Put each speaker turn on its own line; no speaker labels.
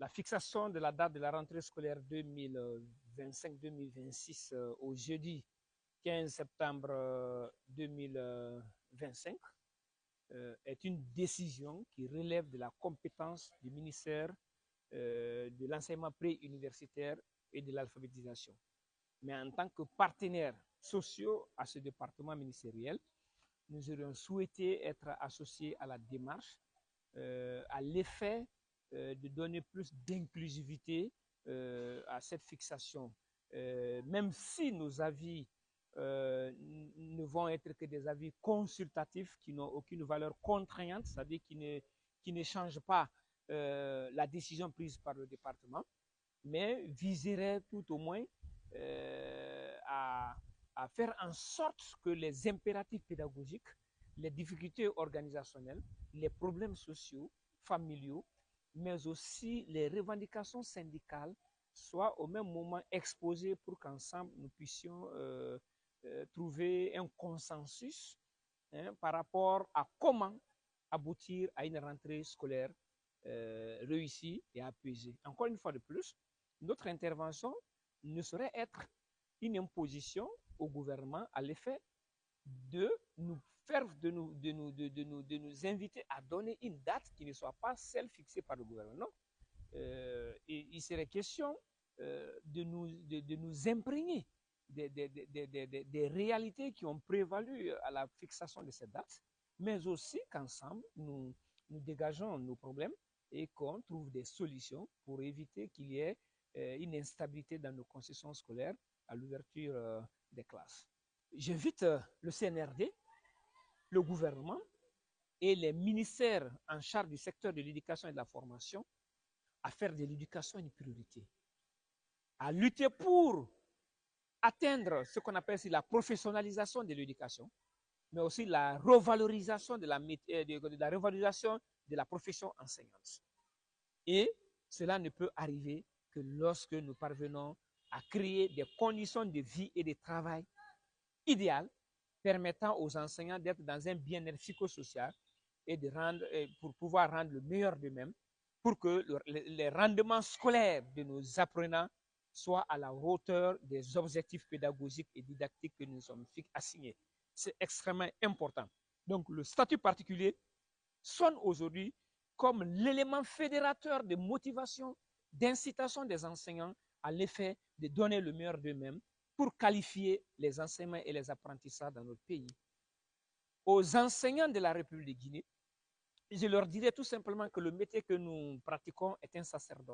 La fixation de la date de la rentrée scolaire 2025-2026 au jeudi 15 septembre 2025 est une décision qui relève de la compétence du ministère de l'enseignement préuniversitaire et de l'alphabétisation. Mais en tant que partenaires sociaux à ce département ministériel, nous aurions souhaité être associés à la démarche à l'effet de donner plus d'inclusivité à cette fixation. Même si nos avis ne vont être que des avis consultatifs qui n'ont aucune valeur contraignante, c'est-à-dire qui ne changent pas la décision prise par le département, mais viseraient tout au moins à faire en sorte que les impératifs pédagogiques, les difficultés organisationnelles, les problèmes sociaux, familiaux, mais aussi les revendications syndicales soient au même moment exposées pour qu'ensemble nous puissions trouver un consensus par rapport à comment aboutir à une rentrée scolaire réussie et apaisée. Encore une fois de plus, notre intervention ne saurait être une imposition au gouvernement à l'effet de nous faire, de nous inviter à donner une date qui ne soit pas celle fixée par le gouvernement. Et il serait question de nous imprégner des réalités qui ont prévalu à la fixation de cette date, mais aussi qu'ensemble, nous dégageons nos problèmes et qu'on trouve des solutions pour éviter qu'il y ait une instabilité dans nos concessions scolaires à l'ouverture des classes. J'invite le CNRD, le gouvernement et les ministères en charge du secteur de l'éducation et de la formation à faire de l'éducation une priorité, à lutter pour atteindre ce qu'on appelle la professionnalisation de l'éducation, mais aussi la revalorisation de la profession enseignante. Et cela ne peut arriver que lorsque nous parvenons à créer des conditions de vie et de travail idéales permettant aux enseignants d'être dans un bien-être psychosocial et pour pouvoir rendre le meilleur d'eux-mêmes, pour que les rendements scolaires de nos apprenants soient à la hauteur des objectifs pédagogiques et didactiques que nous sommes assignés. C'est extrêmement important. Donc le statut particulier sonne aujourd'hui comme l'élément fédérateur de motivation, d'incitation des enseignants à l'effet de donner le meilleur d'eux-mêmes pour qualifier les enseignements et les apprentissages dans notre pays. Aux enseignants de la République de Guinée, je leur dirais tout simplement que le métier que nous pratiquons est un sacerdoce.